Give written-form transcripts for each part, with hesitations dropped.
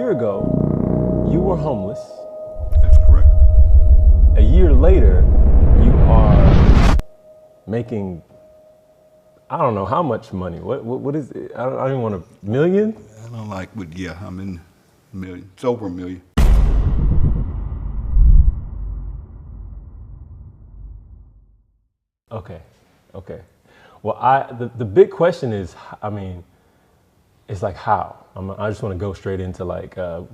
year ago, you were homeless. That's correct. A year later, you are making, I don't know how much money. What is it? I don't even want a million? I don't like, but yeah, I'm in a million. It's over a million. Okay. Well, the big question is, it's like how? I just want to go straight into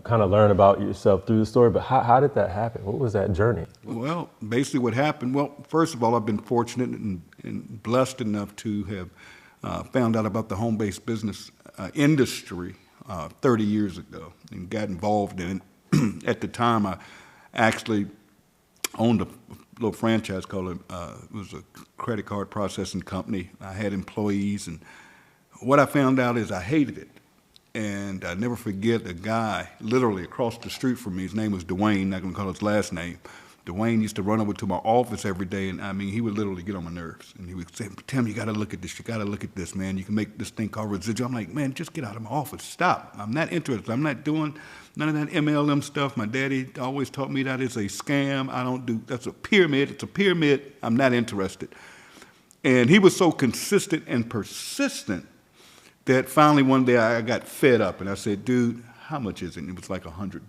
kind of learn about yourself through the story, but how did that happen? What was that journey? Well, basically what happened, first of all, I've been fortunate and blessed enough to have found out about the home-based business industry 30 years ago and got involved in it. At the time, I actually owned a little franchise called, it was a credit card processing company. I had employees, and what I found out is I hated it. And I never forget a guy literally across the street from me. His name was Dwayne, not gonna call his last name. Dwayne used to run over to my office every day, and he would literally get on my nerves. And he would say, Tim, you gotta look at this, man. You can make this thing called residual. I'm like, man, just get out of my office, stop. I'm not interested. I'm not doing none of that MLM stuff. My daddy always taught me that it's a scam. I don't do, that's a pyramid, it's a pyramid. I'm not interested. And he was so consistent and persistent that finally one day I got fed up and I said, dude, how much is it? And it was like $100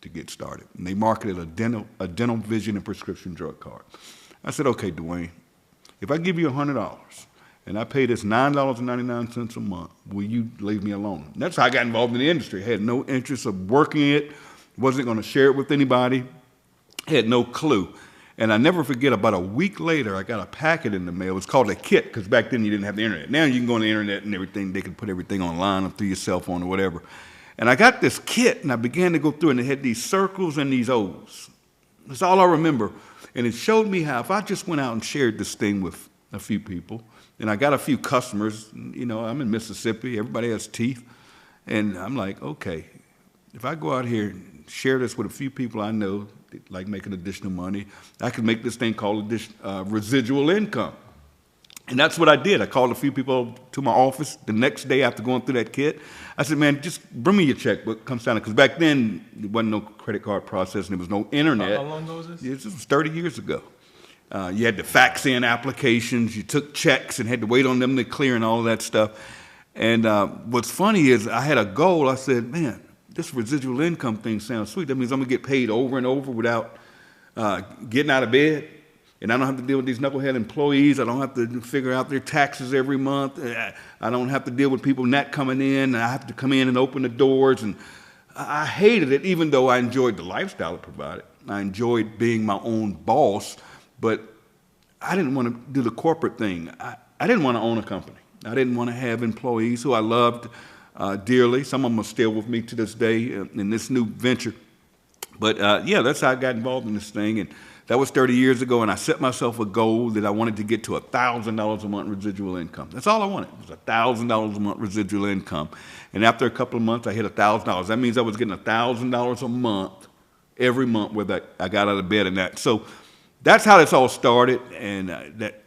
to get started. And they marketed a dental vision and prescription drug card. I said, okay, Dwayne, if I give you $100 and I pay this $9.99 a month, will you leave me alone? And that's how I got involved in the industry. I had no interest of working it, wasn't gonna share it with anybody, had no clue. And I never forget, about a week later, I got a packet in the mail. It was called a kit, because back then you didn't have the internet. Now you can go on the internet and everything. They can put everything online or through your cell phone or whatever. And I got this kit, and I began to go through it, and it had these circles and these O's. That's all I remember. And it showed me how if I just went out and shared this thing with a few people, and I got a few customers, I'm in Mississippi, everybody has teeth, and I'm like, okay, if I go out here and share this with a few people I know, like making additional money, I could make this thing called residual income. And that's what I did. I called a few people to my office the next day after going through that kit. I said, man, just bring me your checkbook, come sign it. Because back then, there wasn't no credit card processing, there was no internet. How long ago was this? This was 30 years ago. You had to fax in applications, you took checks and had to wait on them to clear and all of that stuff. And what's funny is I had a goal. I said, man, this residual income thing sounds sweet. That means I'm gonna get paid over and over without getting out of bed. And I don't have to deal with these knucklehead employees. I don't have to figure out their taxes every month. I don't have to deal with people not coming in. I have to come in and open the doors. And I hated it, even though I enjoyed the lifestyle it provided. I enjoyed being my own boss, but I didn't want to do the corporate thing. I didn't want to own a company. I didn't want to have employees who I loved dearly. Some of them are still with me to this day in this new venture. But yeah, that's how I got involved in this thing. And that was 30 years ago, and I set myself a goal that I wanted to get to $1,000 a month residual income. That's all I wanted, was $1,000 a month residual income. And after a couple of months, I hit $1,000. That means I was getting $1,000 a month every month where I got out of bed and that. So that's how this all started, and that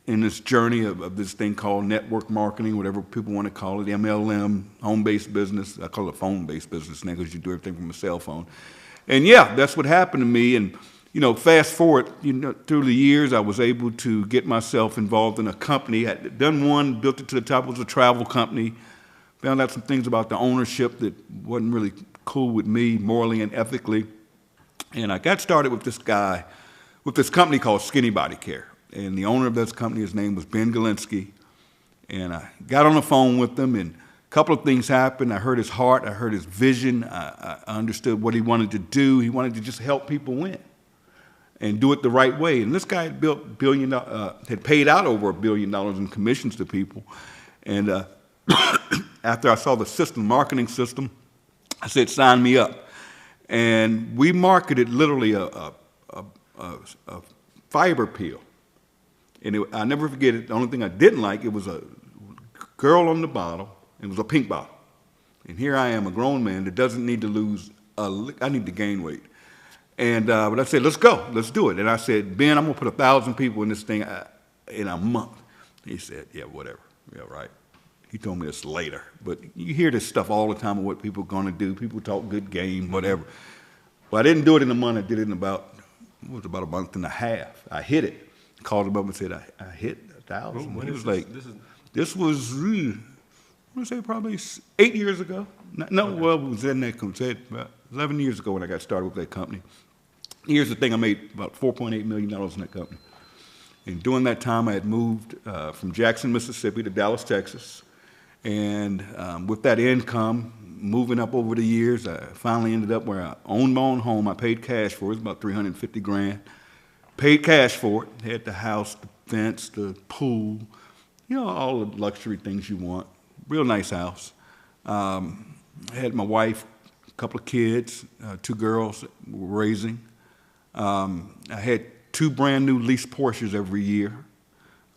in this journey of this thing called network marketing, whatever people want to call it, MLM, home-based business. I call it phone-based business now because you do everything from a cell phone. And yeah, that's what happened to me. And fast forward, through the years, I was able to get myself involved in a company. I had done one, built it to the top. It was a travel company. Found out some things about the ownership that wasn't really cool with me, morally and ethically. And I got started with this guy, with this company called Skinny Body Care. And the owner of this company, his name was Ben Galinsky. And I got on the phone with him, and a couple of things happened. I heard his heart, I heard his vision. I understood what he wanted to do. He wanted to just help people win and do it the right way. And this guy had had paid out over $1 billion in commissions to people. And after I saw the system, marketing system, I said, sign me up. And we marketed literally a fiber peel. And I never forget it. The only thing I didn't like, it was a girl on the bottle. It was a pink bottle. And here I am, a grown man that doesn't need to lose I need to gain weight. And but I said, let's go, let's do it. And I said, Ben, I'm gonna put 1,000 people in this thing in a month. He said, yeah, whatever, yeah, right. he told me this later, but you hear this stuff all the time of what people are going to do. People talk good game, whatever. Well, I didn't do it in a month. I did it in about a month and a half. I hit it. Called him up and said, I hit 1,000. He was like, this was, I'm going to say probably 8 years ago. No, okay. Well, it was in that company. About 11 years ago when I got started with that company. Here's the thing, I made about $4.8 million in that company. And during that time, I had moved from Jackson, Mississippi to Dallas, Texas. And with that income, moving up over the years, I finally ended up where I owned my own home. I paid cash for it. It was about $350,000. Paid cash for it. Had the house, the fence, the pool, all the luxury things you want. Real nice house. I had my wife, a couple of kids, 2 girls that we were raising. I had 2 brand new leased Porsches every year.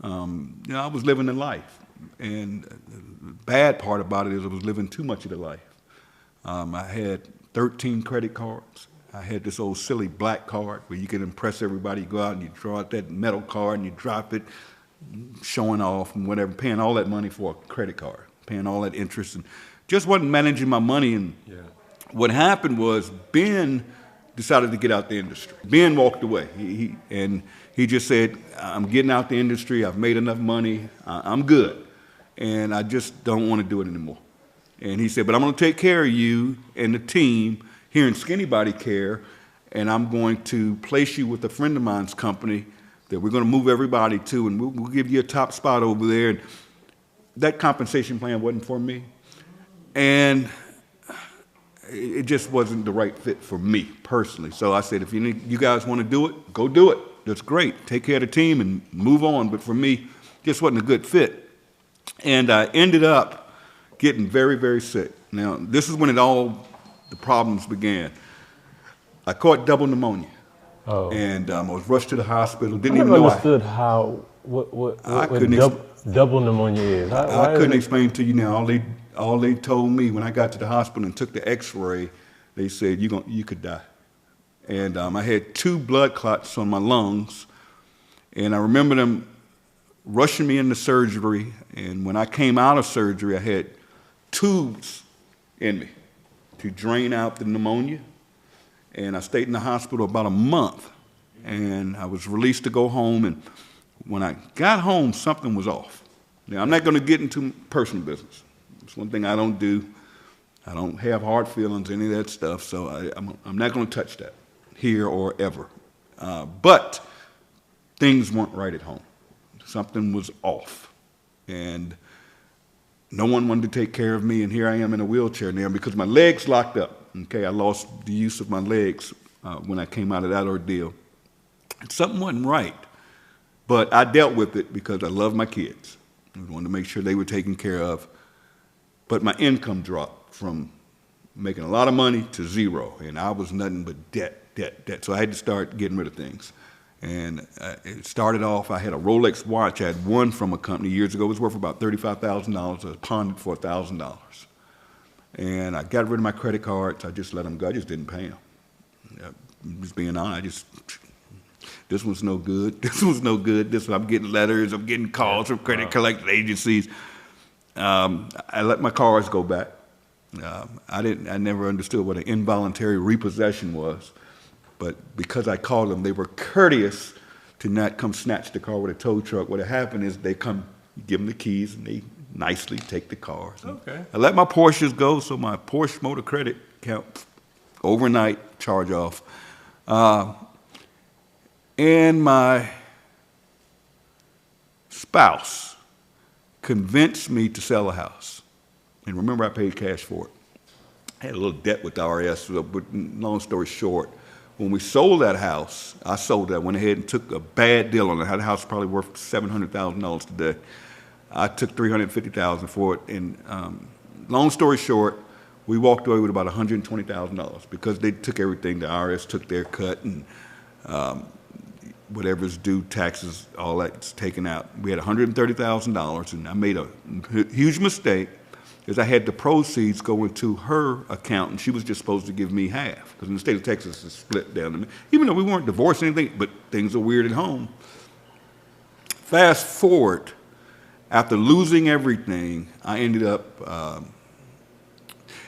I was living the life. And the bad part about it is I was living too much of the life. I had 13 credit cards. I had this old silly black card where you can impress everybody. You go out and you draw out that metal card and you drop it, showing off and whatever, paying all that money for a credit card, paying all that interest, and just wasn't managing my money. And what happened was Ben decided to get out the industry. Ben walked away. He just said, I'm getting out the industry. I've made enough money. I'm good. And I just don't want to do it anymore. And he said, but I'm going to take care of you and the team here in Skinny Body Care, and I'm going to place you with a friend of mine's company that we're going to move everybody to, and we'll give you a top spot over there. And that compensation plan wasn't for me. And it just wasn't the right fit for me personally. So I said, if you guys want to do it, go do it. That's great. Take care of the team and move on. But for me, just wasn't a good fit. And I ended up getting very, very sick. Now, this is when the problems began. I caught double pneumonia. Oh. And I was rushed to the hospital. Didn't even know understood what double pneumonia is. I couldn't explain to you now. All they told me when I got to the hospital and took the X-ray, they said you could die. And I had 2 blood clots on my lungs, and I remember them rushing me into surgery. And when I came out of surgery, I had tubes in me to drain out the pneumonia. And I stayed in the hospital about a month, and I was released to go home. And when I got home, something was off. Now, I'm not going to get into personal business. It's one thing I don't do. I don't have hard feelings, any of that stuff, so I'm not going to touch that here or ever. But things weren't right at home. Something was off. And no one wanted to take care of me, and here I am in a wheelchair now because my legs locked up. Okay, I lost the use of my legs when I came out of that ordeal. Something wasn't right, but I dealt with it because I love my kids. I wanted to make sure they were taken care of. But my income dropped from making a lot of money to zero, and I was nothing but debt. So I had to start getting rid of things. And it started off, I had a Rolex watch. I had one from a company years ago. It was worth about $35,000. I pawned it for $1,000. And I got rid of my credit cards. I just let them go. I just didn't pay them. Just being honest, this one's no good. This one's no good. I'm getting letters. I'm getting calls from credit collection agencies. I let my cars go back. I never understood what an involuntary repossession was. But because I called them, they were courteous to not come snatch the car with a tow truck. What had happened is they come, give them the keys, and they nicely take the cars. Okay. I let my Porsches go, so my Porsche motor credit account overnight charge off. And my spouse convinced me to sell a house. And remember, I paid cash for it. I had a little debt with the IRS, but long story short, when we sold that house, I sold that, went ahead and took a bad deal on it. The house was probably worth $700,000 today. I took $350,000 for it, and long story short, we walked away with about $120,000 because they took everything. The IRS took their cut, and whatever's due, taxes, all that's taken out. We had $130,000, and I made a huge mistake because I had the proceeds go into her account, and she was just supposed to give me half because in the state of Texas, it's split down to me. Even though we weren't divorced or anything, but things are weird at home. Fast forward, After losing everything, I ended up,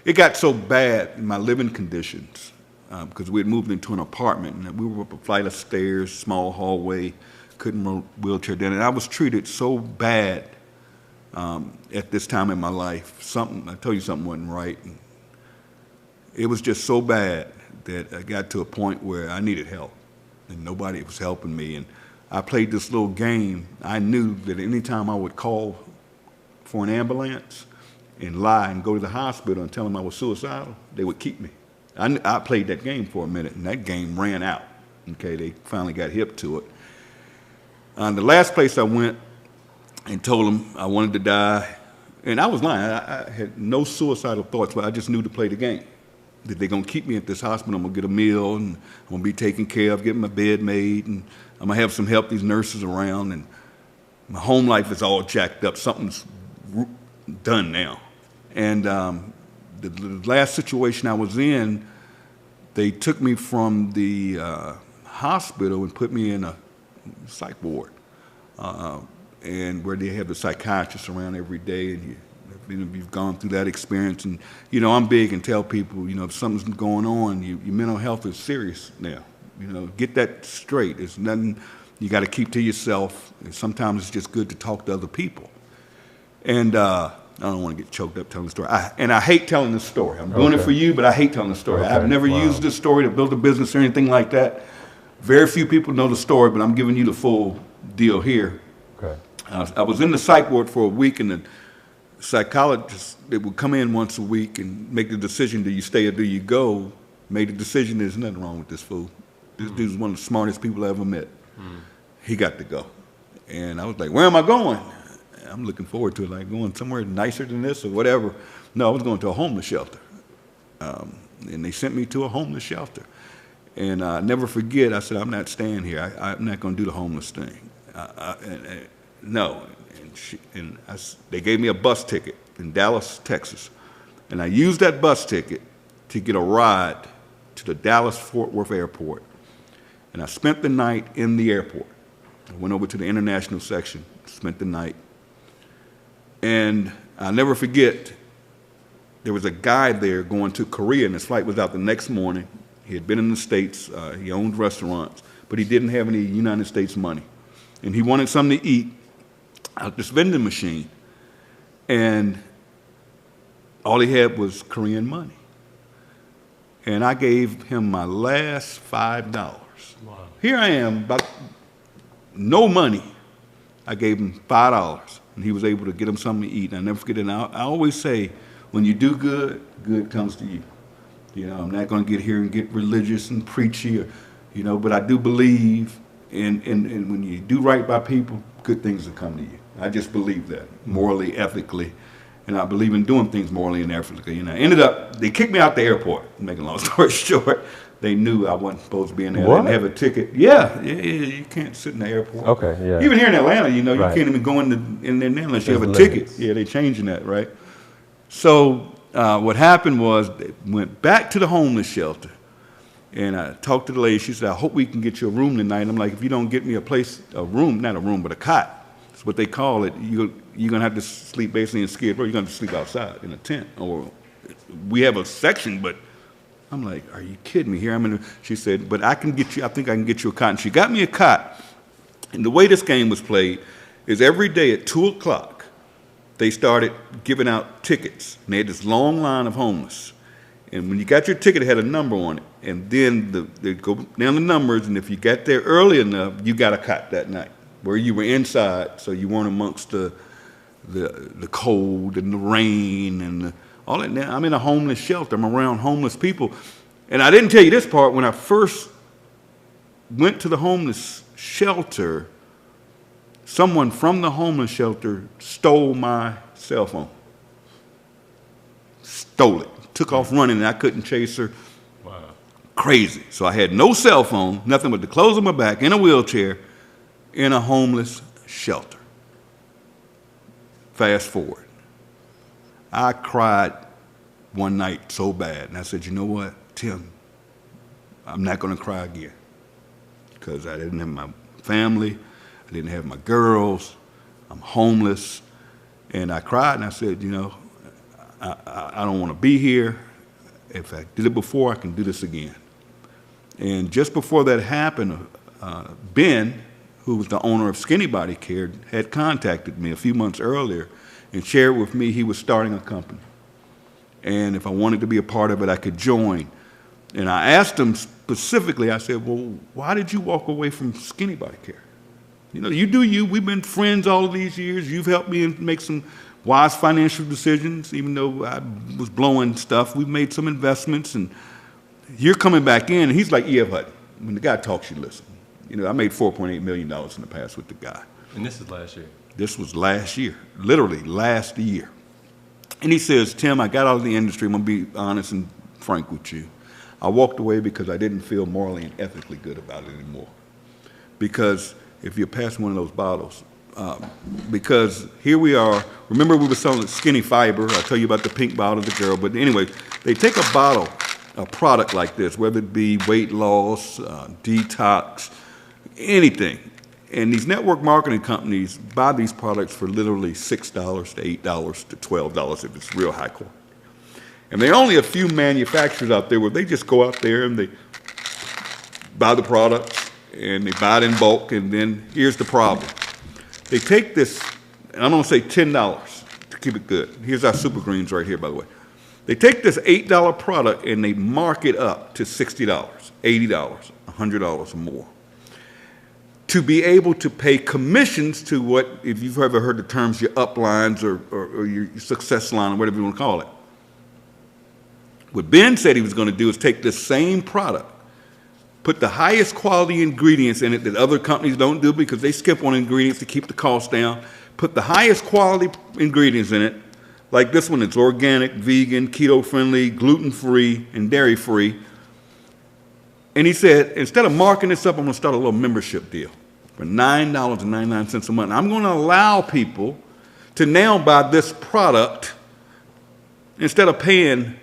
it got so bad in my living conditions, because we had moved into an apartment, and we were up a flight of stairs, small hallway, couldn't wheelchair down, and I was treated so bad at this time in my life. I told you something wasn't right. And it was just so bad that I got to a point where I needed help, and nobody was helping me. And I played this little game. I knew that anytime I would call for an ambulance and lie and go to the hospital and tell them I was suicidal, they would keep me. I played that game for a minute, and that game ran out. Okay, they finally got hip to it. The last place I went and told them I wanted to die, and I was lying. I had no suicidal thoughts, but I just knew to play the game. That they're going to keep me at this hospital. I'm going to get a meal, and I'm going to be taken care of, getting my bed made, and I'm going to have some help, these nurses around, and my home life is all jacked up. Something's done now. And the last situation I was in, they took me from the hospital and put me in a psych ward, and where they have the psychiatrists around every day, and you've gone through that experience. And I'm big and tell people, if something's going on, your mental health is serious now. Get that straight. It's nothing you got to keep to yourself. And sometimes it's just good to talk to other people. And I don't want to get choked up telling the story. I hate telling this story. I'm doing it for you, but I hate telling the story. Okay. I've never used this story to build a business or anything like that. Very few people know the story, but I'm giving you the full deal here. Okay. I was in the psych ward for a week, and the psychologist that would come in once a week and make the decision, do you stay or do you go, made the decision, there's nothing wrong with this fool. This dude's one of the smartest people I ever met. He got to go. And I was like, where am I going? I'm looking forward to it, like going somewhere nicer than this or whatever. No, I was going to a homeless shelter. And they sent me to a homeless shelter. And I never forget, I said, I'm not staying here. I'm not going to do the homeless thing. No. They gave me a bus ticket in Dallas, Texas. And I used that bus ticket to get a ride to the Dallas-Fort Worth airport. And I spent the night in the airport. I went over to the international section, spent the night. And I'll never forget, there was a guy there going to Korea, and his flight was out the next morning. He had been in the States. He owned restaurants, but he didn't have any United States money. And he wanted something to eat at this vending machine. And all he had was Korean money. And I gave him my last $5. Wow. Here I am, about no money. I gave him $5, and he was able to get him something to eat. And I never forget it. And I always say, when you do good, good comes to you. I'm not going to get here and get religious and preachy, but I do believe in when you do right by people, good things will come to you. I just believe that, morally, ethically. And I believe in doing things morally and ethically. I ended up, they kicked me out the airport, making a long story short. They knew I wasn't supposed to be in there. What? I didn't have a ticket. Yeah, you can't sit in the airport. Okay, yeah. Even here in Atlanta, you Right. can't even go in there now unless you have a There's ticket. limits. Yeah, they're changing that, right? So what happened was they went back to the homeless shelter, and I talked to the lady. She said, I hope we can get you a room tonight. I'm like, if you don't get me a room, not a room, but a cot, that's what they call it, you're going to have to sleep basically in Skid Row. You're going to have to sleep outside in a tent. Or we have a section, but I'm like, are you kidding me? Here she said, but I think I can get you a cot. And she got me a cot. And the way this game was played is every day at 2 o'clock, they started giving out tickets. And they had this long line of homeless. And when you got your ticket, it had a number on it. And then they go down the numbers, and if you got there early enough, you got a cot that night, where you were inside, so you weren't amongst the cold and the rain and all that. Now, I'm in a homeless shelter. I'm around homeless people. And I didn't tell you this part. When I first went to the homeless shelter, someone from the homeless shelter stole my cell phone. Stole it. Took off running, and I couldn't chase her. Wow. Crazy. So I had no cell phone, nothing but the clothes on my back, in a wheelchair, in a homeless shelter. Fast forward. I cried one night so bad, and I said, you know what, Tim, I'm not going to cry again, because I didn't have my family, I didn't have my girls, I'm homeless, And I cried and I said, you know, I don't want to be here. If I did it before, I can do this again. And just before that happened, Ben, who was the owner of Skinny Body Care, had contacted me a few months earlier and shared with me he was starting a company. And if I wanted to be a part of it, I could join. And I asked him specifically, I said, well, why did you walk away from Skinny Body Care? You know, you do you. We've been friends all of these years. You've helped me make some wise financial decisions, even though I was blowing stuff. We've made some investments, and you're coming back in. And he's like E.F. Hutton. When the guy talks, you listen. You know, I made $4.8 million in the past with the guy. And this is last year? This was last year, literally last year. And he says, Tim, I got out of the industry. I'm going to be honest and frank with you. I walked away because I didn't feel morally and ethically good about it anymore. Because if you're passing one of those bottles, because here we are, remember we were selling Skinny Fiber. I'll tell you about the pink bottle, the girl. But anyway, they take a bottle, a product like this, whether it be weight loss, detox, anything. And these network marketing companies buy these products for literally $6 to $8 to $12 if it's real high quality. And there are only a few manufacturers out there where they just go out there and they buy the products and they buy it in bulk, and then here's the problem. They take this, and I'm going to say $10 to keep it good. Here's our Super Greens right here, by the way. They take this $8 product and they mark it up to $60, $80, $100 or more to be able to pay commissions to what, if you've ever heard the terms, your uplines or your success line or whatever you want to call it. What Ben said he was going to do is take this same product, put the highest quality ingredients in it that other companies don't do because they skip on ingredients to keep the cost down, put the highest quality ingredients in it, like this one, it's organic, vegan, keto-friendly, gluten-free, and dairy-free. And he said, instead of marking this up, I'm going to start a little membership deal for $9.99 a month. I'm going to allow people to now buy this product instead of paying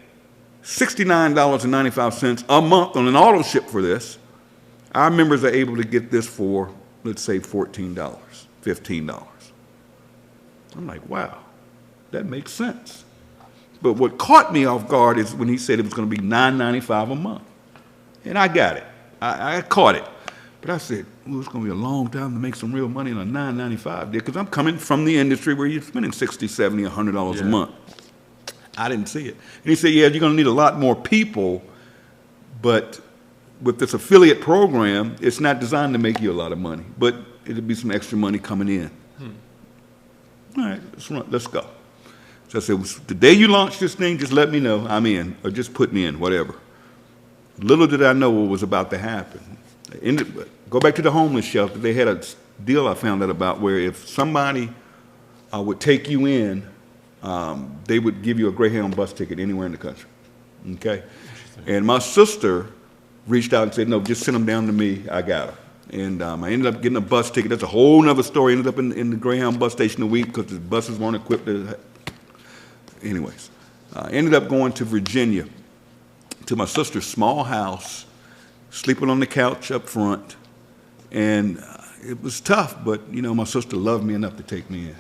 $69.95 a month on an auto ship for this. Our members are able to get this for, let's say, $14, $15. I'm like, wow, that makes sense. But what caught me off guard is when he said it was going to be $9.95 a month. And I got it. I caught it. But I said, well, it's going to be a long time to make some real money on a $9.95 deal because I'm coming from the industry where you're spending $60, $70, $100 a month. I didn't see it. And he said, yeah, you're going to need a lot more people, but with this affiliate program, it's not designed to make you a lot of money, but it'll be some extra money coming in. All right, let's go. So I said, the day you launch this thing, just let me know I'm in, or just put me in, whatever. Little did I know what was about to happen. Go back to the homeless shelter. They had a deal I found out about where if somebody would take you in, they would give you a Greyhound bus ticket anywhere in the country, okay? And my sister reached out and said, no, just send them down to me, I got her. And I ended up getting a bus ticket. That's a whole nother story. Ended up in the Greyhound bus station a week because the buses weren't equipped to, anyways. Ended up going to Virginia to my sister's small house, sleeping on the couch up front. And it was tough, but, you know, my sister loved me enough to take me in.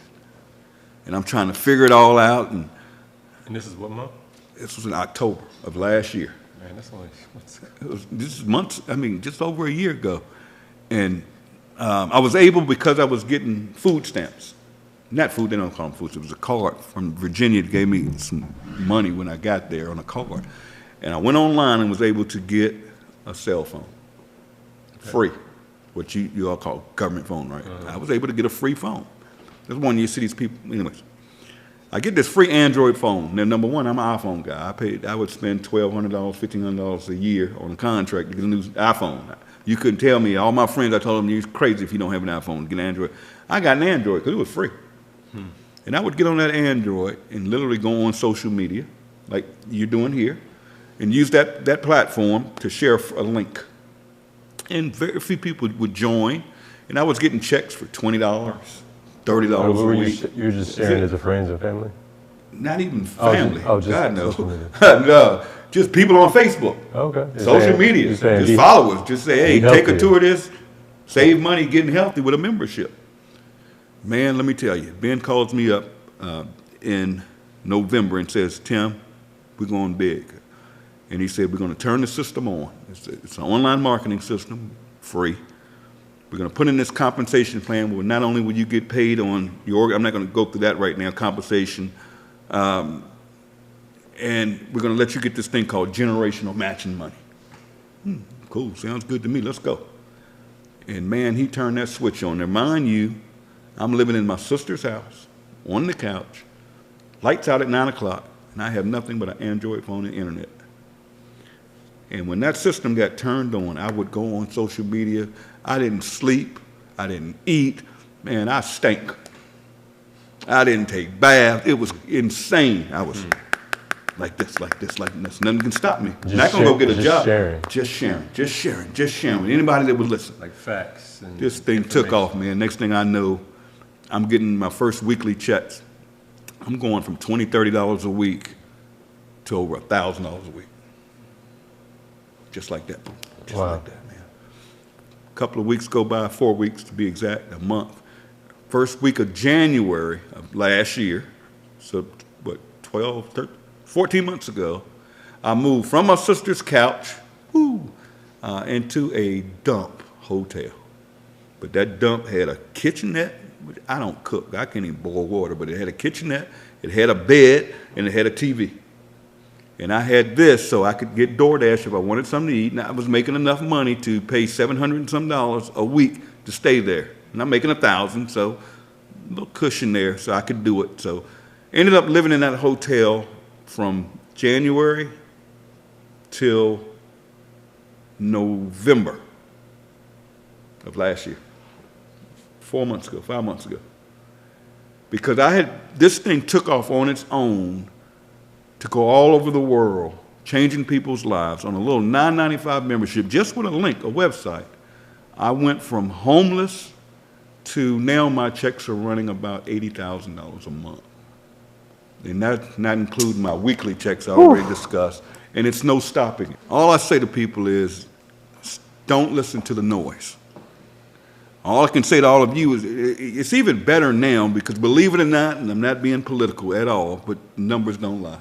And I'm trying to figure it all out. And this is what month? This was in October of last year. Man, that's only This is months, I mean, just over a year ago. And I was able, because I was getting food stamps. Not food, they don't call them food stamps. It was a card from Virginia that gave me some money when I got there on a card. And I went online and was able to get a cell phone, free, what you all call government phone, right? I was able to get a free phone. That's one you see these people, anyways. I get this free Android phone. Now, number one, I'm an iPhone guy. I would spend $1,200, $1,500 a year on a contract to get a new iPhone. You couldn't tell me, all my friends, I told them, you're crazy if you don't have an iPhone to get an Android. I got an Android because it was free. And I would get on that Android and literally go on social media, like you're doing here, and use that platform to share a link. And very few people would join, and I was getting checks for $20, $30 a week. You were just sharing as a friends and family? Not even family. Just God, no. social media. No, just people on Facebook. Okay. Social media. Just followers. Just say, hey, take a tour of this, save money, getting healthy with a membership. Man, let me tell you, Ben calls me up in November and says, Tim, we're going big. And he said, we're going to turn the system on. It's an online marketing system, free. We're going to put in this compensation plan where not only will you get paid on your, I'm not going to go through that right now, compensation, and we're going to let you get this thing called generational matching money. Cool, sounds good to me, let's go. And man, he turned that switch on there. Mind you, I'm living in my sister's house, on the couch, lights out at 9 o'clock, and I have nothing but an Android phone and internet. And when that system got turned on, I would go on social media. I didn't sleep, I didn't eat, man, I stank. I didn't take baths, it was insane. I was like this. Nothing can stop me. I'm not gonna go get a job. Just sharing with anybody that would listen. Like facts. And this thing took off, man. Next thing I know, I'm getting my first weekly checks. I'm going from $20, $30 a week to over $1,000 a week. Just like that. Just like that, man. A couple of weeks go by, 4 weeks to be exact, a month. First week of January of last year, so what, 12, 13, 14 months ago, I moved from my sister's couch into a dump hotel. But that dump had a kitchenette. I don't cook, I can't even boil water, but it had a kitchenette, it had a bed, and it had a TV. And I had this so I could get DoorDash if I wanted something to eat, and I was making enough money to pay $700 and some a week to stay there. And I'm making $1,000, so a little cushion there so I could do it. So ended up living in that hotel from January till November of last year. 5 months ago. Because this thing took off on its own to go all over the world, changing people's lives on a little $9.95 membership, just with a link, a website. I went from homeless to now my checks are running about $80,000 a month. And that's not including my weekly checks I already discussed. And it's no stopping it. All I say to people is, don't listen to the noise. All I can say to all of you is, it's even better now because believe it or not, and I'm not being political at all, but numbers don't lie.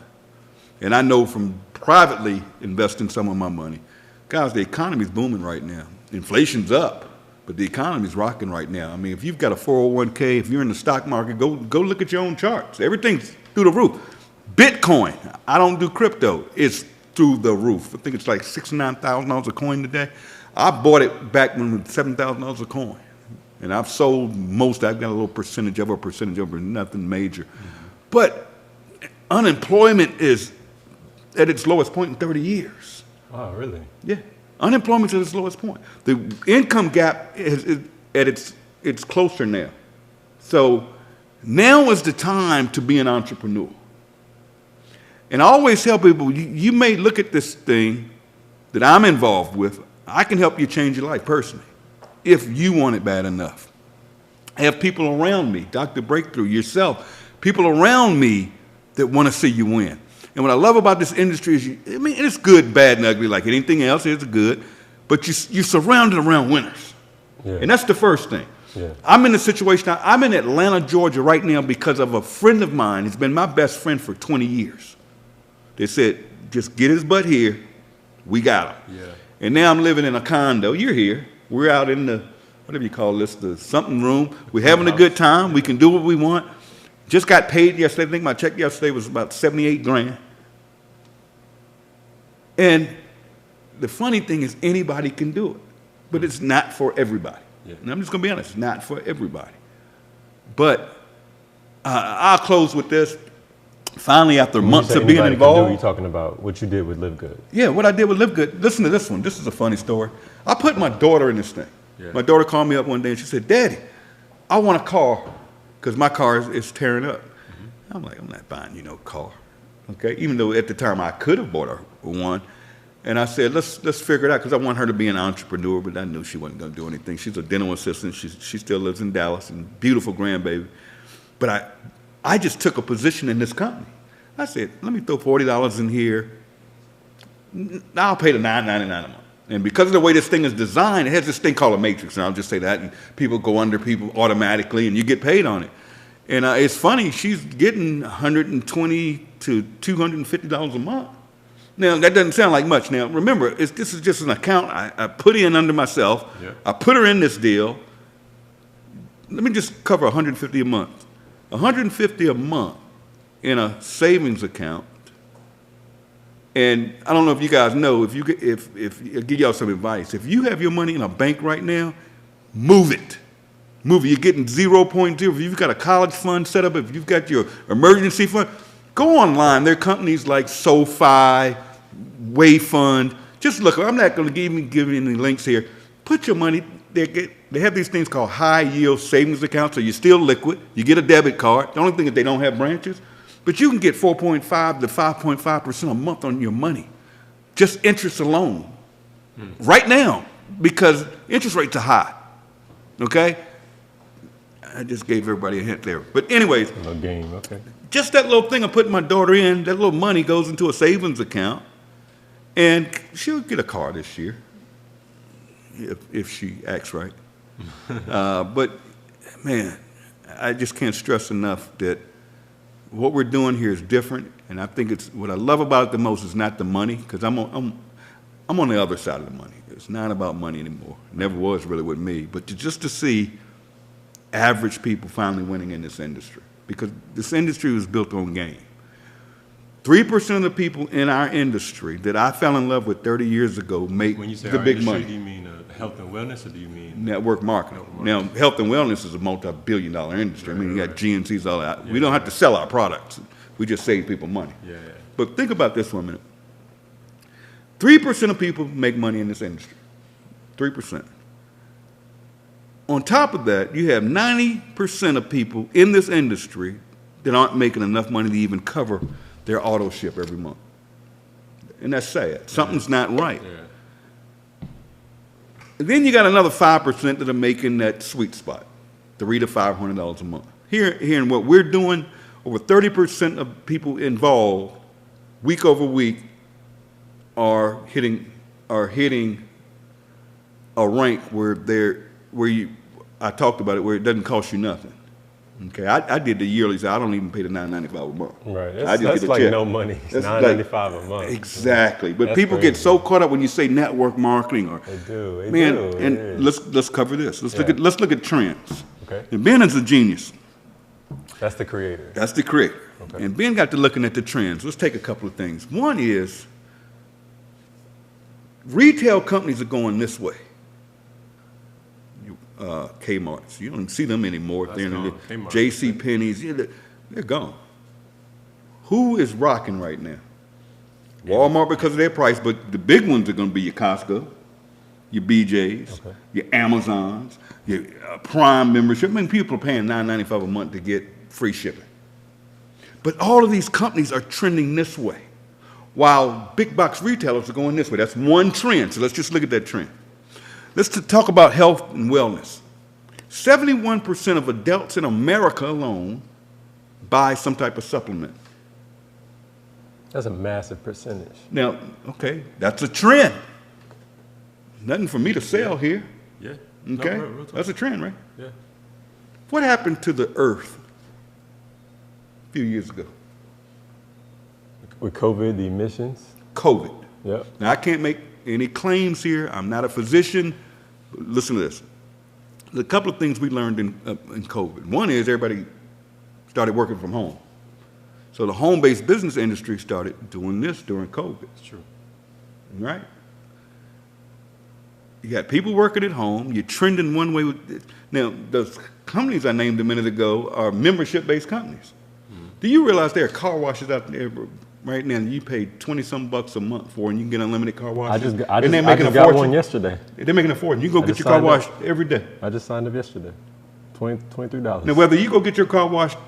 And I know from privately investing some of my money, guys, the economy's booming right now. Inflation's up, but the economy's rocking right now. I mean, if you've got a 401k, if you're in the stock market, go look at your own charts. Everything's through the roof. Bitcoin, I don't do crypto, it's through the roof. I think it's like $69,000 a coin today. I bought it back when it was $7,000 a coin. And I've sold most, I've got a little percentage of it, nothing major. But unemployment is at its lowest point in 30 years. Wow, really? Yeah, unemployment's at its lowest point. The income gap is at it's closer now. So now is the time to be an entrepreneur. And I always tell people, you may look at this thing that I'm involved with, I can help you change your life personally, if you want it bad enough. I have people around me, Dr. Breakthrough, yourself, people around me that want to see you win. And what I love about this industry is, it's good, bad, and ugly like anything else. It's good, but you're surrounded around winners. Yeah. And that's the first thing. Yeah. I'm in a situation, I'm in Atlanta, Georgia right now because of a friend of mine. He's been my best friend for 20 years. They said, just get his butt here. We got him. Yeah. And now I'm living in a condo. You're here. We're out in the, whatever you call this, the something room. We're having a good time. We can do what we want. Just got paid yesterday. I think my check yesterday was about 78 grand. And the funny thing is anybody can do it, but it's not for everybody. Yeah. And I'm just going to be honest, it's not for everybody. But I'll close with this. Finally, after months of being involved. You're talking about what you did with LiveGood. Yeah, what I did with LiveGood. Listen to this one. This is a funny story. I put my daughter in this thing. Yeah. My daughter called me up one day and she said, Daddy, I want a car because my car is tearing up. Mm-hmm. I'm like, I'm not buying you no car. Okay, even though at the time I could have bought her one. And I said, let's figure it out because I want her to be an entrepreneur, but I knew she wasn't going to do anything. She's a dental assistant. She still lives in Dallas, and beautiful grandbaby. But I just took a position in this company. I said, let me throw $40 in here. I'll pay the $9.99 a month. And because of the way this thing is designed, it has this thing called a matrix, and I'll just say that, and people go under people automatically, and you get paid on it. And it's funny, she's getting $120 to $250 a month. Now, that doesn't sound like much. Now, remember, this is just an account I put in under myself. Yeah. I put her in this deal. Let me just cover $150 a month. $150 a month in a savings account. And I don't know if you guys know, if I'll give y'all some advice. If you have your money in a bank right now, move it. Move it. You're getting 0.0. If you've got a college fund set up, if you've got your emergency fund, go online. There are companies like SoFi, Wayfund. Just look. I'm not going to give you any links here. Put your money. They have these things called high yield savings accounts, so you're still liquid. You get a debit card. The only thing is they don't have branches. But you can get 4.5 to 5.5% a month on your money, just interest alone, right now, because interest rates are high. Okay, I just gave everybody a hint there. But anyways, no game. Okay. Just that little thing I put my daughter in, that little money goes into a savings account, and she'll get a car this year if she acts right. But man, I just can't stress enough that what we're doing here is different, and I think it's what I love about it the most is not the money, because I'm on the other side of the money. It's not about money anymore. It never was really with me, but just to see average people finally winning in this industry, because this industry was built on game. 3% of the people in our industry that I fell in love with 30 years ago make when you say the big industry, money. Do you mean health and wellness, or do you mean network marketing? Now, health and wellness is a multi-billion-dollar industry. I mean, you got GNCs, all that. Yeah, we don't have to sell our products. We just save people money. Yeah. But think about this for a minute. 3% of people make money in this industry. 3%. On top of that, you have 90% of people in this industry that aren't making enough money to even cover their auto ship every month. And that's sad. Something's not right. Yeah. And then you got another 5% that are making that sweet spot, $300 to $500 a month. Here in what we're doing, over 30% of people involved, week over week, are hitting a rank I talked about it, where it doesn't cost you nothing. Okay, I did the yearly, so I don't even pay the $9.95 a month. Right, that's like check. No money. It's $9.95 a month. Exactly, but that's people crazy. Get so caught up when you say network marketing, or they do. And let's cover this. Let's look at trends. Okay. And Ben is a genius. That's the creator. That's the creator. Okay. And Ben got to looking at the trends. Let's take a couple of things. One is retail companies are going this way. Kmart's. You don't see them anymore. J.C. Penney's. They're gone. Who is rocking right now? Walmart because of their price, but the big ones are going to be your Costco, your BJ's, your Amazons, your Prime membership. I mean, people are paying $9.95 a month to get free shipping. But all of these companies are trending this way, while big box retailers are going this way. That's one trend. So let's just look at that trend. Let's talk about health and wellness. 71% of adults in America alone buy some type of supplement. That's a massive percentage. Now, okay, that's a trend. Nothing for me to sell here. Yeah. Okay, no, that's a trend, right? Yeah. What happened to the earth a few years ago? With COVID, the emissions? COVID. Yep. Now, I can't make any claims here. I'm not a physician. Listen to this. There's a couple of things we learned in COVID. One is everybody started working from home. So the home-based business industry started doing this during COVID. It's true. Right? You got people working at home. You're trending one way. Now, those companies I named a minute ago are membership-based companies. Mm-hmm. Do you realize there are car washes out there right now you pay $20-some a month for, and you can get unlimited car washes? I just got one yesterday. They're making a fortune. You can go get your car washed every day. I just signed up yesterday. $23. Now, whether you go get your car washed,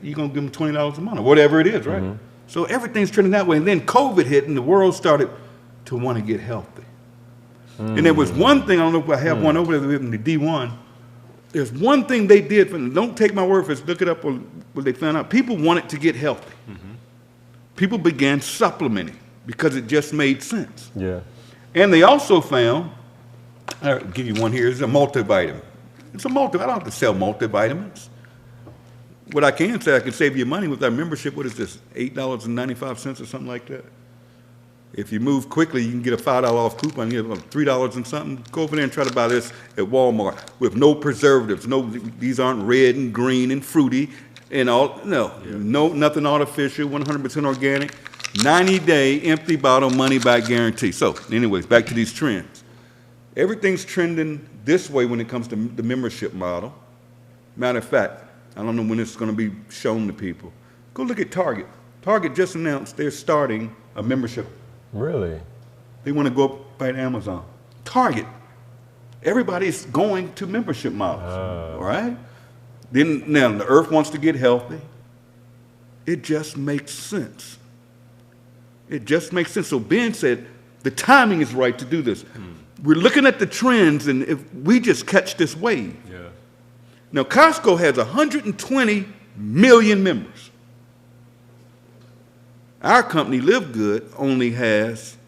you're going to give them $20 a month or whatever it is, right? Mm-hmm. So everything's trending that way. And then COVID hit, and the world started to want to get healthy. Mm. And there was one thing, I don't know if I have one over there in the D1. There's one thing they did, don't take my word for it, look it up what they found out. People wanted to get healthy. Mm-hmm. People began supplementing because it just made sense. Yeah. And they also found, I'll give you one here, it's a multivitamin. It's a multivitamin. I don't have to sell multivitamins. What I can say, I can save you money with our membership. What is this, $8.95 or something like that? If you move quickly, you can get a $5 off coupon. You get $3 and something. Go over there and try to buy this at Walmart with no preservatives. No, these aren't red and green and fruity and all. No, nothing artificial. 100% organic. 90-day empty bottle money back guarantee. So, anyways, back to these trends. Everything's trending this way when it comes to the membership model. Matter of fact, I don't know when it's going to be shown to people. Go look at Target. Target just announced they're starting a membership. Really? They want to go up by Amazon. Target. Everybody's going to membership models, all right? Then now the earth wants to get healthy. It just makes sense. It just makes sense. So Ben said the timing is right to do this. We're looking at the trends, and if we just catch this wave. Yeah. Now Costco has 120 million members. Our company, LiveGood, only has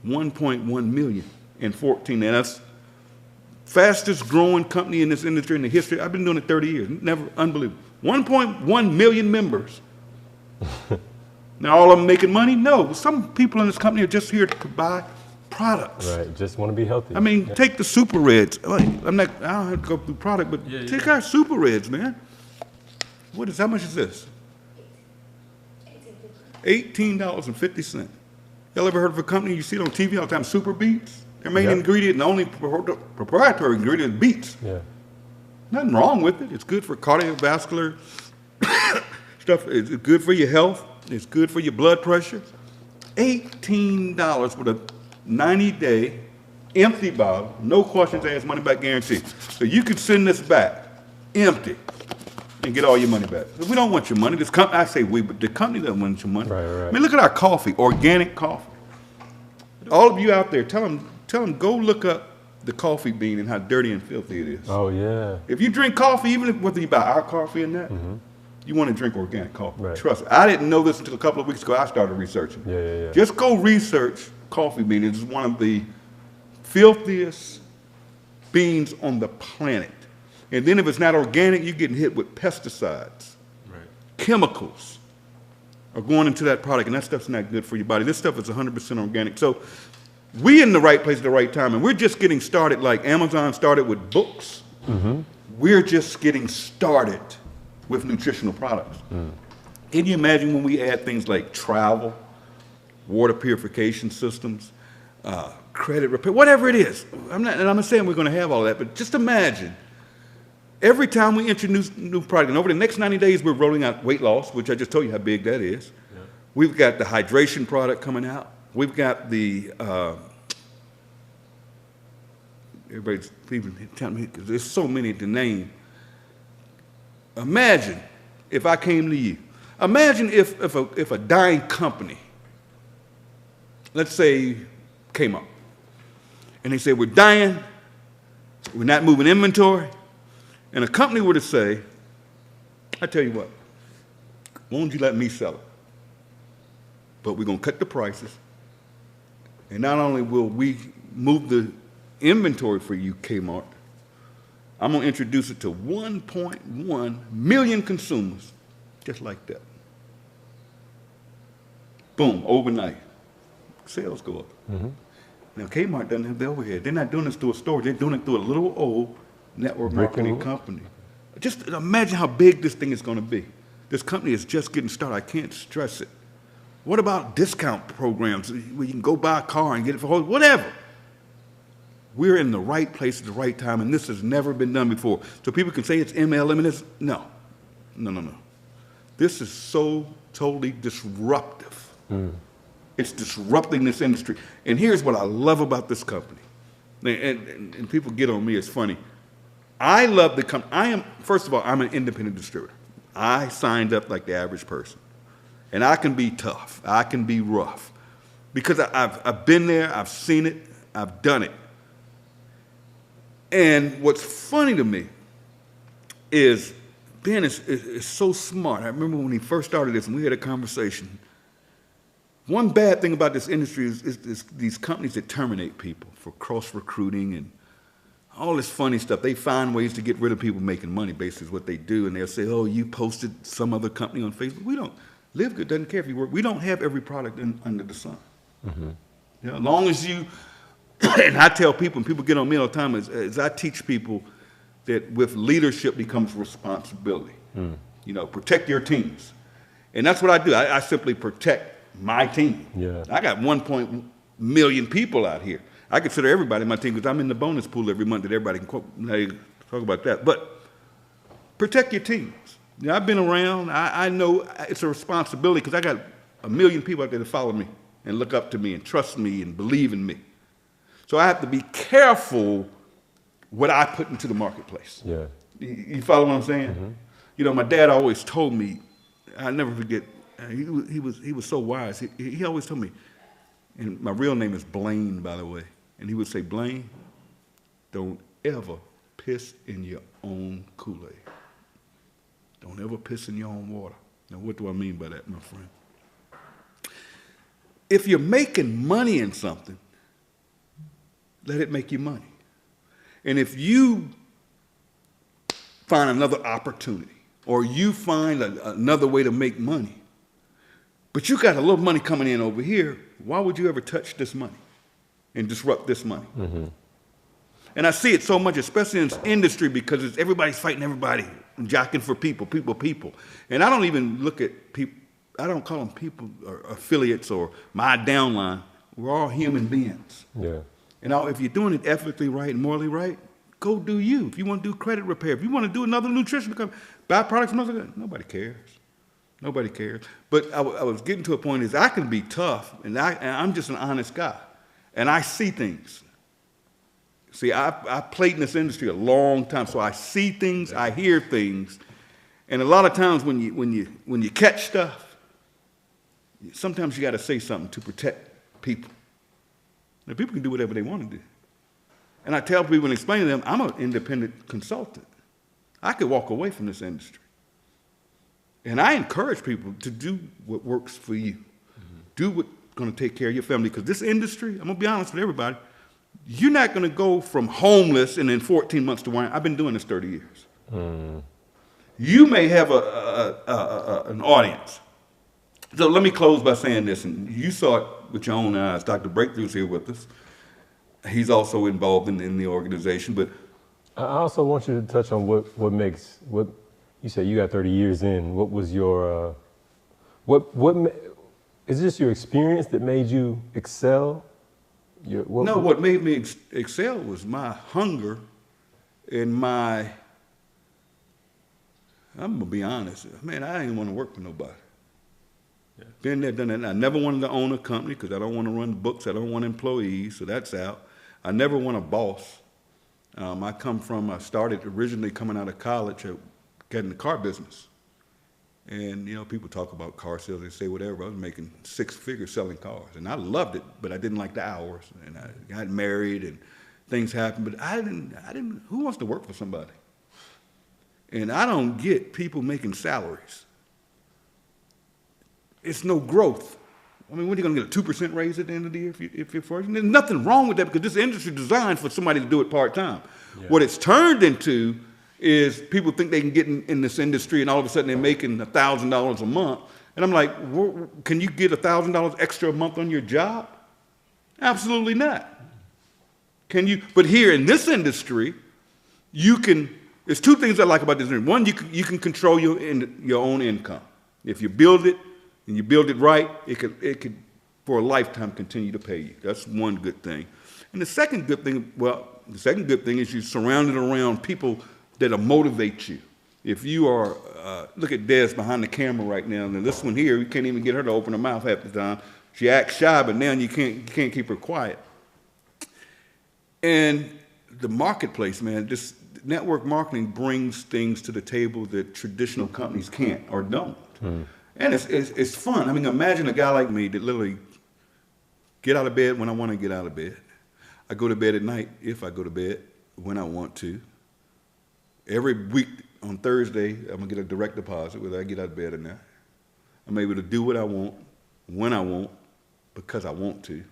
1.1 million in 14. And that's fastest growing company in this industry in the history. I've been doing it 30 years. Never, unbelievable. 1.1 million members. Now, all of them making money? No. Some people in this company are just here to buy products. Right, just want to be healthy. I mean, take the Super Reds. I don't have to go through product, but take our Super Reds, man. How much is this? $18.50. Y'all ever heard of a company you see it on TV all the time, Super Beets? Their main ingredient and the only proprietary ingredient is beets. Yeah. Nothing wrong with it. It's good for cardiovascular stuff. It's good for your health. It's good for your blood pressure. $18 with a 90-day empty bottle, no questions asked, money back guarantee. So you can send this back empty and get all your money back. We don't want your money. This company, I say we, but the company doesn't want your money. Right. I mean, look at our coffee, organic coffee. All of you out there, tell them, go look up the coffee bean and how dirty and filthy it is. Oh, yeah. If you drink coffee, even whether you buy our coffee or not, you want to drink organic coffee. Right. Trust me. I didn't know this until a couple of weeks ago. I started researching. Yeah. Just go research coffee bean. It's one of the filthiest beans on the planet. And then if it's not organic, you're getting hit with pesticides. Right. Chemicals are going into that product, and that stuff's not good for your body. This stuff is 100% organic. So we're in the right place at the right time, and we're just getting started like Amazon started with books. We're just getting started with nutritional products. Can you imagine when we add things like travel, water purification systems, credit repair, whatever it is? I'm not saying we're going to have all that, but just imagine every time we introduce new product, and over the next 90 days, we're rolling out weight loss, which I just told you how big that is. Yeah. We've got the hydration product coming out. We've got the, everybody's even telling me, because there's so many to name. Imagine if I came to you. Imagine if a dying company, let's say came up, and they said, we're dying, we're not moving inventory, and a company were to say, I tell you what, why don't you let me sell it? But we're going to cut the prices, and not only will we move the inventory for you, Kmart, I'm going to introduce it to 1.1 million consumers, just like that. Boom, overnight. Sales go up. Now, Kmart doesn't have the overhead. They're not doing this through a store. They're doing it through a little old network marketing company. Just imagine how big this thing is going to be. This company is just getting started. I can't stress it. What about discount programs where you can go buy a car and get it for whatever? We're in the right place at the right time, and this has never been done before. So people can say it's MLM, and it's no. This is so totally disruptive. It's disrupting this industry. And here's what I love about this company. And people get on me, it's funny. I love the company. First of all, I'm an independent distributor. I signed up like the average person. And I can be tough. I can be rough. Because I've been there, I've seen it, I've done it. And what's funny to me is Ben is so smart. I remember when he first started this and we had a conversation. One bad thing about this industry is these companies that terminate people for cross-recruiting and all this funny stuff. They find ways to get rid of people making money, basically is what they do. And they'll say, oh, you posted some other company on Facebook. We don't. LiveGood doesn't care if you work. We don't have every product under the sun. Mm-hmm. You know, as long as you, and I tell people, and people get on me all the time, is I teach people that with leadership becomes responsibility. Mm. You know, protect your teams. And that's what I do. I simply protect my team. Yeah. I got 1 million people out here. I consider everybody in my team because I'm in the bonus pool every month that everybody can talk about that. But protect your teams. You know, I've been around. I know it's a responsibility because I got 1 million people out there that follow me and look up to me and trust me and believe in me. So I have to be careful what I put into the marketplace. Yeah. You follow what I'm saying? Mm-hmm. You know, my dad always told me, I'll never forget, he was so wise. He always told me, and my real name is Blaine, by the way, and he would say, Blaine, don't ever piss in your own Kool-Aid. Don't ever piss in your own water. Now, what do I mean by that, my friend? If you're making money in something, let it make you money. And if you find another opportunity or you find another way to make money, but you got a little money coming in over here, why would you ever touch this money and disrupt this money? Mm-hmm. And I see it so much, especially in this industry, because everybody's fighting everybody, and jockeying for people. And I don't even look at people, I don't call them people or affiliates or my downline. We're all human beings. Yeah. And if you're doing it ethically right and morally right, go do you. If you want to do credit repair, if you want to do another nutrition, buy products from other guys, nobody cares. Nobody cares. But I was getting to a point is I can be tough, and I'm just an honest guy. And I see things. See, I played in this industry a long time, so I see things, I hear things. And a lot of times when you catch stuff, sometimes you got to say something to protect people. Now, people can do whatever they want to do. And I tell people and explain to them, I'm an independent consultant. I could walk away from this industry. And I encourage people to do what works for you. Mm-hmm. Do what's going to take care of your family. Because this industry, I'm going to be honest with everybody, you're not going to go from homeless and in 14 months to wine. I've been doing this 30 years. Mm. You may have an audience. So let me close by saying this, and you saw it with your own eyes. Dr. Breakthrough's here with us. He's also involved in the organization. But I also want you to touch on what makes, what you said you got 30 years in. What was your, is this your experience that made you excel? What made me excel was my hunger and I'm going to be honest, man, I didn't want to work for nobody. Yeah. Been there, done that. I never wanted to own a company because I don't want to run books. I don't want employees, so that's out. I never want a boss. I started originally coming out of college at getting the car business. And, you know, people talk about car sales, they say whatever. I was making 6 figures selling cars. And I loved it, but I didn't like the hours. And I got married and things happened. But I didn't, who wants to work for somebody? And I don't get people making salaries. It's no growth. I mean, when are you going to get a 2% raise at the end of the year if you're first? There's nothing wrong with that because this industry is designed for somebody to do it part-time. Yeah. What it's turned into is people think they can get in this industry and all of a sudden they're making $1,000 a month. And I'm like, can you get $1,000 extra a month on your job? Absolutely not. Can you? But here in this industry, you can, there's 2 things I like about this industry. One, you can control your own income. If you build it and you build it right, it could for a lifetime continue to pay you. That's one good thing. And the second good thing is you're surrounded around people that'll motivate you. If you are, look at Des behind the camera right now, and this one here, you can't even get her to open her mouth half the time. She acts shy, but now you can't keep her quiet. And the marketplace, man, this network marketing brings things to the table that traditional companies can't or don't. Mm. And it's fun. I mean, imagine a guy like me that literally get out of bed when I want to get out of bed. I go to bed at night if I go to bed when I want to. Every week on Thursday, I'm going to get a direct deposit whether I get out of bed or not. I'm able to do what I want, when I want, because I want to.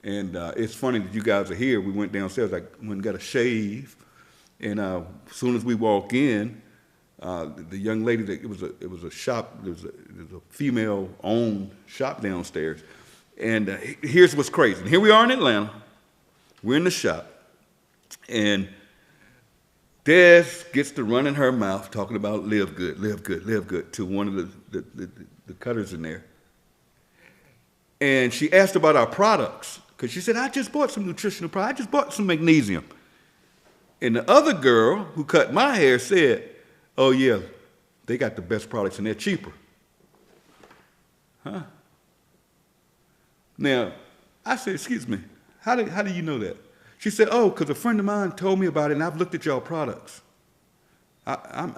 And it's funny that you guys are here. We went downstairs, I went and got a shave. And as soon as we walk in, the young lady, it was a shop, there was a female-owned shop downstairs. And here's what's crazy. And here we are in Atlanta. We're in the shop. And Des gets to run in her mouth talking about live good, live good, live good to one of the cutters in there. And she asked about our products because she said, I just bought some nutritional products. I just bought some magnesium. And the other girl who cut my hair said, oh, yeah, they got the best products and they're cheaper. Huh? Now, I said, excuse me, how do you know that? She said, oh, because a friend of mine told me about it and I've looked at y'all products. I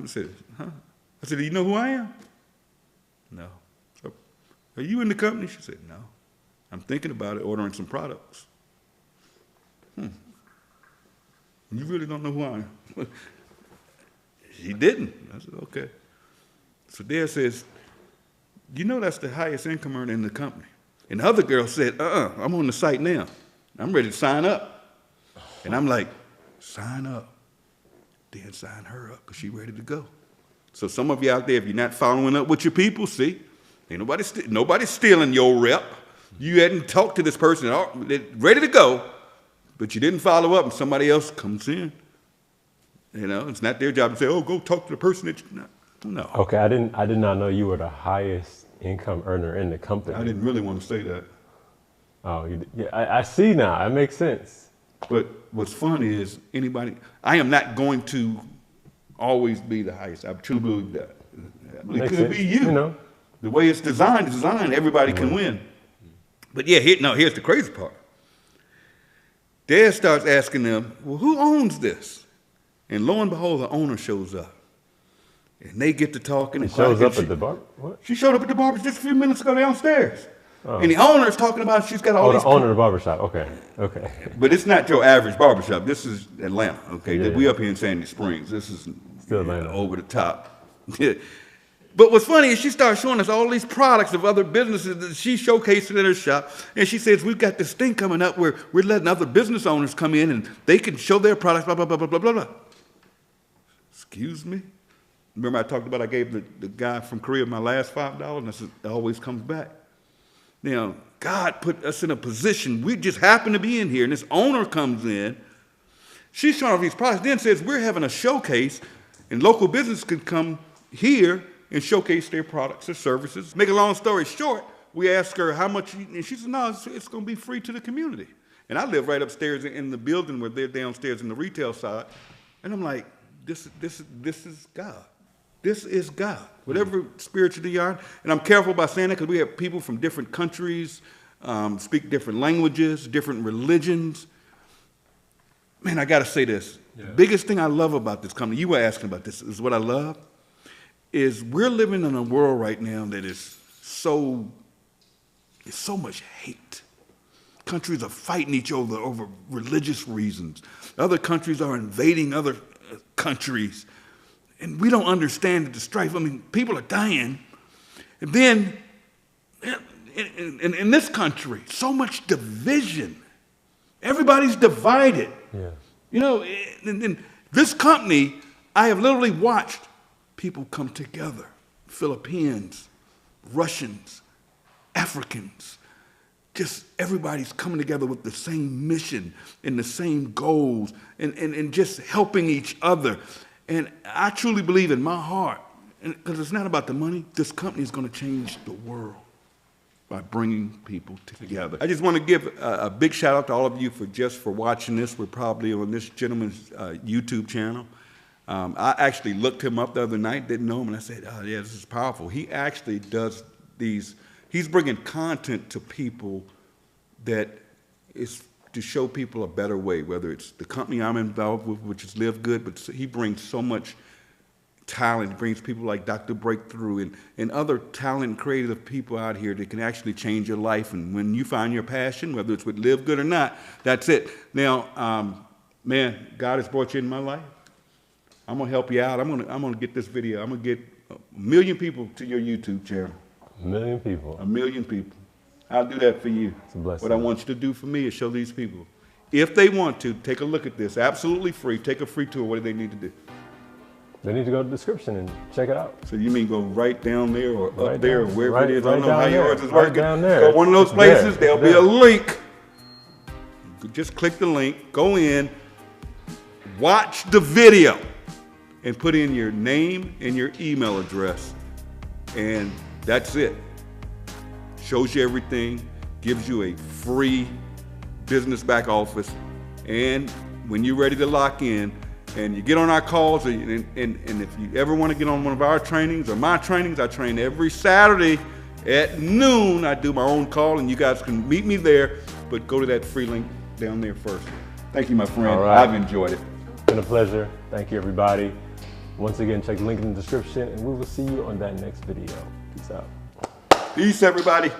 said, huh? I said, do you know who I am? No. Are you in the company? She said, no. I'm thinking about it, ordering some products. You really don't know who I am? She didn't. I said, okay. So Dad says, you know that's the highest income earner in the company. And the other girl said, I'm on the site now. I'm ready to sign up. And I'm like, sign up. Then sign her up because she's ready to go. So some of you out there, if you're not following up with your people, see, ain't nobody's stealing your rep. You hadn't talked to this person, ready to go, but you didn't follow up and somebody else comes in. You know, it's not their job to say, oh, go talk to the person that you no. Okay, I did not know you were the highest income earner in the company. I didn't really want to say that. Oh, yeah, I see now. It makes sense. But what's funny is I am not going to always be the highest. I truly believe that. It could be you. Know. The way it's designed, everybody can win. But yeah, here's the crazy part. Dad starts asking them, well, who owns this? And lo and behold, the owner shows up. And they get to talking. He shows up at the bar? What? She showed up at the barber just a few minutes ago downstairs. Oh. And the owner's talking about she's got all these... the owner of the barbershop. Okay. But it's not your average barbershop. This is Atlanta, okay? Yeah. We up here in Sandy Springs. This is still Atlanta. Over the top. But what's funny is she starts showing us all these products of other businesses that she showcased in her shop. And she says, we've got this thing coming up where we're letting other business owners come in and they can show their products, blah, blah, blah, blah, blah, blah, blah. Excuse me? Remember I talked about I gave the guy from Korea my last $5 and I said, it always comes back. Now, God put us in a position, we just happen to be in here, and this owner comes in. She's showing off these products, then says, we're having a showcase, and local business can come here and showcase their products or services. Make a long story short, we asked her how much, and she said, no, it's going to be free to the community. And I live right upstairs in the building where they're downstairs in the retail side, and I'm like, this is God. This is God, whatever spiritually you are. And I'm careful about saying that because we have people from different countries, speak different languages, different religions. Man, I got to say this. Yeah. The biggest thing I love about this company, you were asking about this, is what I love, is we're living in a world right now that is so much hate. Countries are fighting each other over religious reasons. Other countries are invading other countries. And we don't understand the strife. I mean, people are dying. And then, in this country, so much division. Everybody's divided. Yeah. You know, in this company, I have literally watched people come together. Filipinos, Russians, Africans. Just everybody's coming together with the same mission and the same goals and just helping each other. And I truly believe in my heart, because it's not about the money, this company is going to change the world by bringing people together. I just want to give a big shout out to all of you for watching this. We're probably on this gentleman's YouTube channel. I actually looked him up the other night, didn't know him, and I said, oh yeah, this is powerful. He actually does he's bringing content to people that is to show people a better way, whether it's the company I'm involved with, which is LiveGood, but he brings so much talent. He brings people like Dr. Breakthrough and other talent, creative people out here that can actually change your life. And when you find your passion, whether it's with LiveGood or not, that's it. Now, man, God has brought you in my life. I'm gonna help you out. I'm gonna get this video. I'm gonna get 1 million people to your YouTube channel. 1 million people. 1 million people. I'll do that for you. It's a blessing. What I want you to do for me is show these people, if they want to, take a look at this, absolutely free, take a free tour. What do they need to do? They need to go to the description and check it out. So you mean go right down there or Right up there or down, wherever right, it is? right I don't know how down yours there, is right working. down there. Go one of those It's places, there, there'll be it's a there. link. Just click the link, go in, watch the video, and put in your name and your email address. And that's it. Shows you everything, gives you a free business back office. And when you're ready to lock in, and you get on our calls, and if you ever want to get on one of our trainings or my trainings, I train every Saturday at noon. I do my own call, and you guys can meet me there, but go to that free link down there first. Thank you, my friend. All right. I've enjoyed it. It's been a pleasure. Thank you, everybody. Once again, check the link in the description, and we will see you on that next video. Peace out. Peace, everybody.